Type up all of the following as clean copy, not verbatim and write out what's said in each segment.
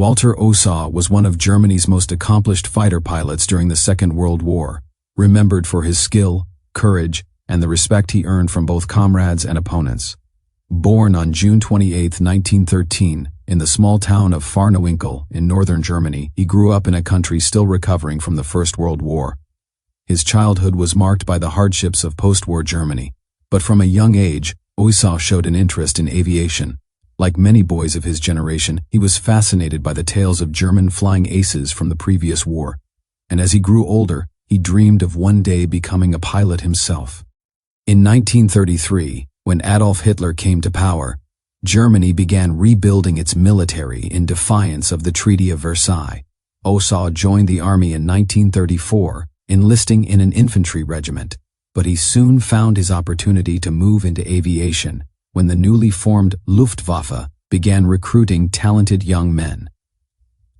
Walter Oesau was one of Germany's most accomplished fighter pilots during the Second World War, remembered for his skill, courage, and the respect he earned from both comrades and opponents. Born on June 28, 1913, in the small town of Farnewinkel in northern Germany, he grew up in a country still recovering from the First World War. His childhood was marked by the hardships of post-war Germany, but from a young age, Oesau showed an interest in aviation. Like many boys of his generation, he was fascinated by the tales of German flying aces from the previous war, and as he grew older, he dreamed of one day becoming a pilot himself. In 1933, when Adolf Hitler came to power, Germany began rebuilding its military in defiance of the Treaty of Versailles. Oesau joined the army in 1934, enlisting in an infantry regiment, but he soon found his opportunity to move into aviation when the newly formed Luftwaffe began recruiting talented young men.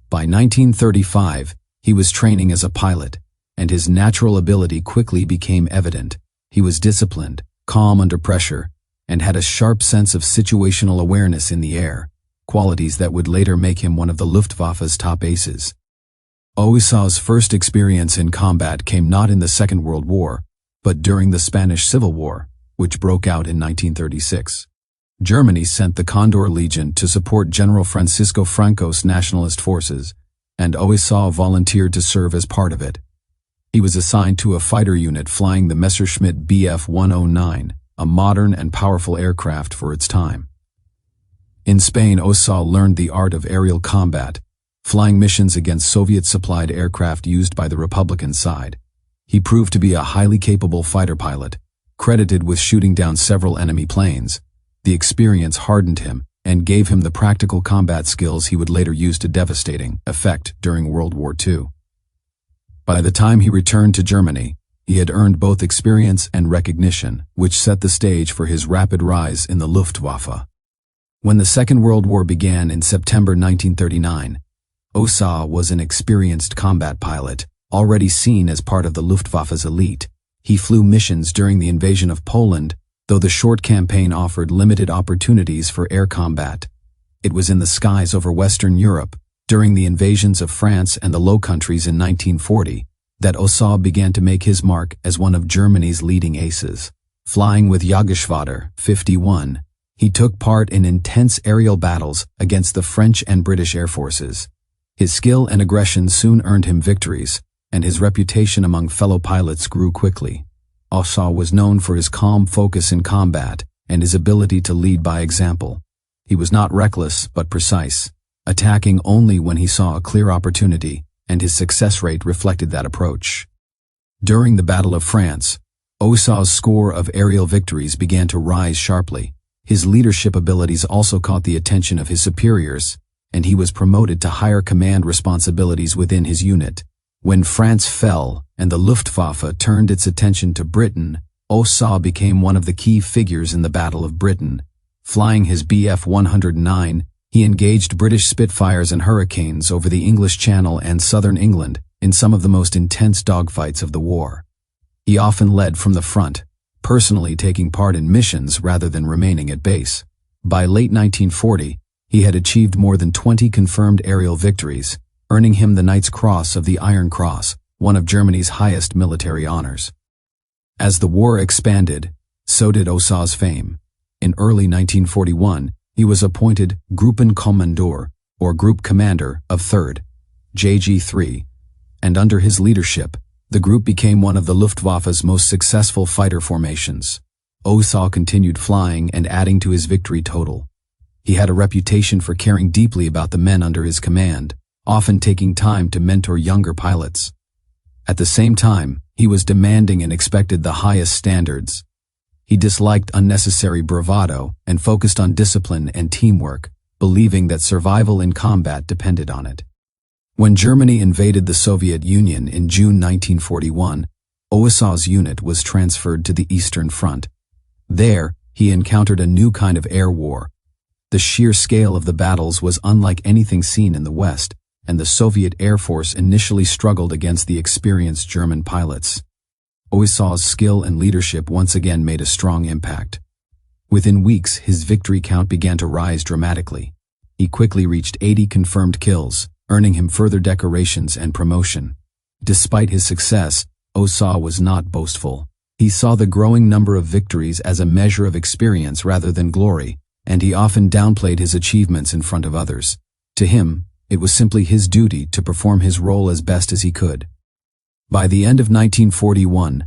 By 1935, he was training as a pilot, and his natural ability quickly became evident. He was disciplined, calm under pressure, and had a sharp sense of situational awareness in the air, qualities that would later make him one of the Luftwaffe's top aces. Oesau's first experience in combat came not in the Second World War, but during the Spanish Civil War, which broke out in 1936. Germany sent the Condor Legion to support General Francisco Franco's nationalist forces, and Oesau volunteered to serve as part of it. He was assigned to a fighter unit flying the Messerschmitt Bf 109, a modern and powerful aircraft for its time. In Spain, Oesau learned the art of aerial combat, flying missions against Soviet-supplied aircraft used by the Republican side. He proved to be a highly capable fighter pilot, credited with shooting down several enemy planes. The experience hardened him and gave him the practical combat skills he would later use to devastating effect during World War II. By the time he returned to Germany, he had earned both experience and recognition, which set the stage for his rapid rise in the Luftwaffe. When the Second World War began in September 1939, Oesau was an experienced combat pilot, already seen as part of the Luftwaffe's elite. He flew missions during the invasion of Poland, though the short campaign offered limited opportunities for air combat. It was in the skies over Western Europe, during the invasions of France and the Low Countries in 1940, that Oesau began to make his mark as one of Germany's leading aces. Flying with Jägerschwader 51, he took part in intense aerial battles against the French and British air forces. His skill and aggression soon earned him victories, and his reputation among fellow pilots grew quickly. Oesau was known for his calm focus in combat and his ability to lead by example. He was not reckless but precise, attacking only when he saw a clear opportunity, and his success rate reflected that approach. During the Battle of France, Oesau's score of aerial victories began to rise sharply. His leadership abilities also caught the attention of his superiors, and he was promoted to higher command responsibilities within his unit. When France fell and the Luftwaffe turned its attention to Britain, Oesau became one of the key figures in the Battle of Britain. Flying his Bf 109, he engaged British Spitfires and Hurricanes over the English Channel and southern England in some of the most intense dogfights of the war. He often led from the front, personally taking part in missions rather than remaining at base. By late 1940, he had achieved more than 20 confirmed aerial victories, earning him the Knight's Cross of the Iron Cross, one of Germany's highest military honors. As the war expanded, so did Oesau's fame. In early 1941, he was appointed Gruppenkommandeur, or Group Commander, of 3rd, JG3, and under his leadership, the group became one of the Luftwaffe's most successful fighter formations. Oesau continued flying and adding to his victory total. He had a reputation for caring deeply about the men under his command, often taking time to mentor younger pilots. At the same time, he was demanding and expected the highest standards. He disliked unnecessary bravado and focused on discipline and teamwork, believing that survival in combat depended on it. When Germany invaded the Soviet Union in June 1941, Oesau's unit was transferred to the Eastern Front. There, he encountered a new kind of air war. The sheer scale of the battles was unlike anything seen in the West, and the Soviet Air Force initially struggled against the experienced German pilots. Oesau's skill and leadership once again made a strong impact. Within weeks, his victory count began to rise dramatically. He quickly reached 80 confirmed kills, earning him further decorations and promotion. Despite his success, Oesau was not boastful. He saw the growing number of victories as a measure of experience rather than glory, and he often downplayed his achievements in front of others. To him, it was simply his duty to perform his role as best as he could. By the end of 1941,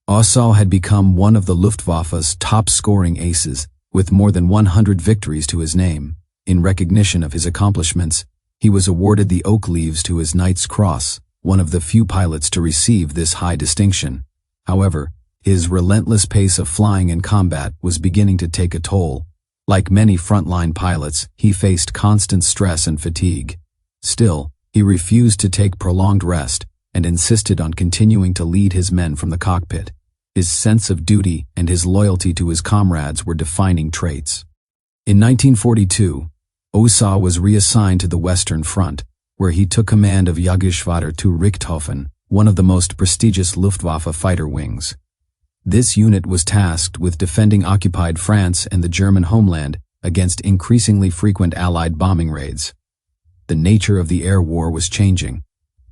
Oesau had become one of the Luftwaffe's top-scoring aces, with more than 100 victories to his name. In recognition of his accomplishments, he was awarded the Oak Leaves to his Knight's Cross, one of the few pilots to receive this high distinction. However, his relentless pace of flying in combat was beginning to take a toll. Like many frontline pilots, he faced constant stress and fatigue. Still, he refused to take prolonged rest and insisted on continuing to lead his men from the cockpit. His sense of duty and his loyalty to his comrades were defining traits. In 1942, Oesau was reassigned to the Western Front, where he took command of Jagdgeschwader to Richthofen, one of the most prestigious Luftwaffe fighter wings. This unit was tasked with defending occupied France and the German homeland against increasingly frequent Allied bombing raids. The nature of the air war was changing.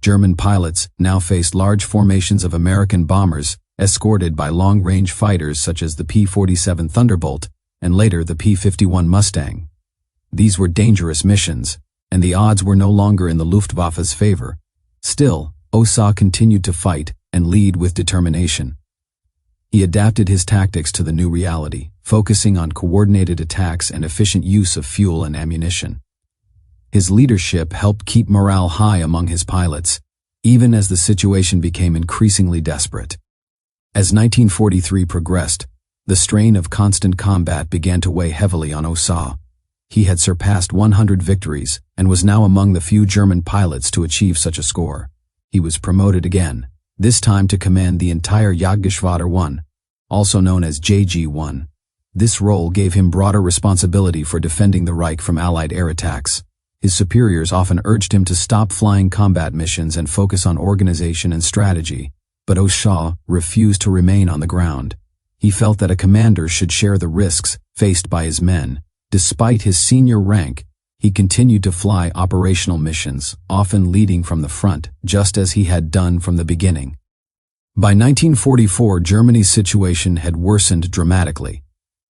German pilots now faced large formations of American bombers escorted by long-range fighters such as the P-47 Thunderbolt and later the P-51 Mustang. These were dangerous missions, and the odds were no longer in the Luftwaffe's favor. Still, Oesau continued to fight and lead with determination. He adapted his tactics to the new reality, focusing on coordinated attacks and efficient use of fuel and ammunition. His leadership helped keep morale high among his pilots, even as the situation became increasingly desperate. As 1943 progressed, the strain of constant combat began to weigh heavily on Oesau. He had surpassed 100 victories and was now among the few German pilots to achieve such a score. He was promoted again, this time to command the entire Jagdgeschwader 1, also known as JG-1. This role gave him broader responsibility for defending the Reich from Allied air attacks. His superiors often urged him to stop flying combat missions and focus on organization and strategy, but Oesau refused to remain on the ground. He felt that a commander should share the risks faced by his men. Despite his senior rank, he continued to fly operational missions, often leading from the front, just as he had done from the beginning. By 1944, Germany's situation had worsened dramatically.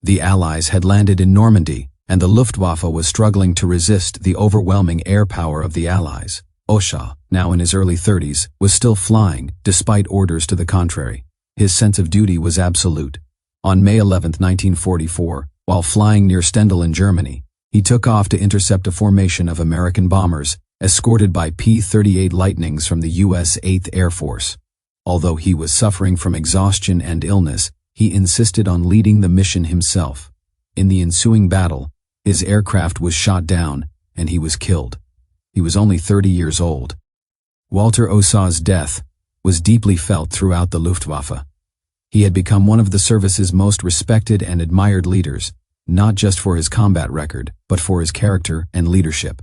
The Allies had landed in Normandy, and the Luftwaffe was struggling to resist the overwhelming air power of the Allies. Oesau, now in his early 30s, was still flying, despite orders to the contrary. His sense of duty was absolute. On May 11, 1944, while flying near Stendal in Germany, he took off to intercept a formation of American bombers, escorted by P-38 Lightnings from the U.S. 8th Air Force. Although he was suffering from exhaustion and illness, he insisted on leading the mission himself. In the ensuing battle, his aircraft was shot down, and he was killed. He was only 30 years old. Walter Oesau's death was deeply felt throughout the Luftwaffe. He had become one of the service's most respected and admired leaders, not just for his combat record, but for his character and leadership.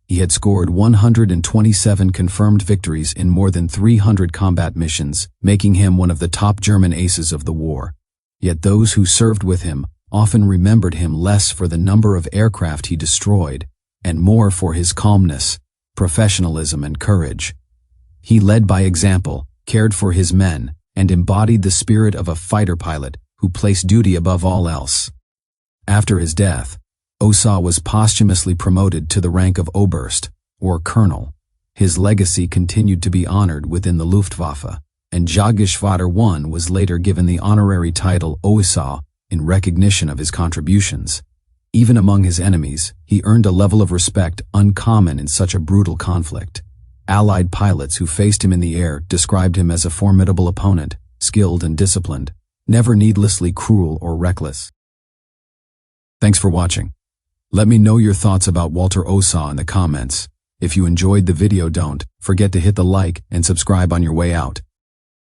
He had scored 127 confirmed victories in more than 300 combat missions, making him one of the top German aces of the war. Yet those who served with him often remembered him less for the number of aircraft he destroyed, and more for his calmness, professionalism, and courage. He led by example, cared for his men, and embodied the spirit of a fighter pilot who placed duty above all else. After his death, Oesau was posthumously promoted to the rank of Oberst, or Colonel. His legacy continued to be honored within the Luftwaffe, and Jagdgeschwader 1 was later given the honorary title Oesau in recognition of his contributions. Even among his enemies, he earned a level of respect uncommon in such a brutal conflict. Allied pilots who faced him in the air described him as a formidable opponent, skilled and disciplined, never needlessly cruel or reckless. Thanks for watching. Let me know your thoughts about Walter Oesau in the comments. If you enjoyed the video, don't forget to hit the like and subscribe on your way out.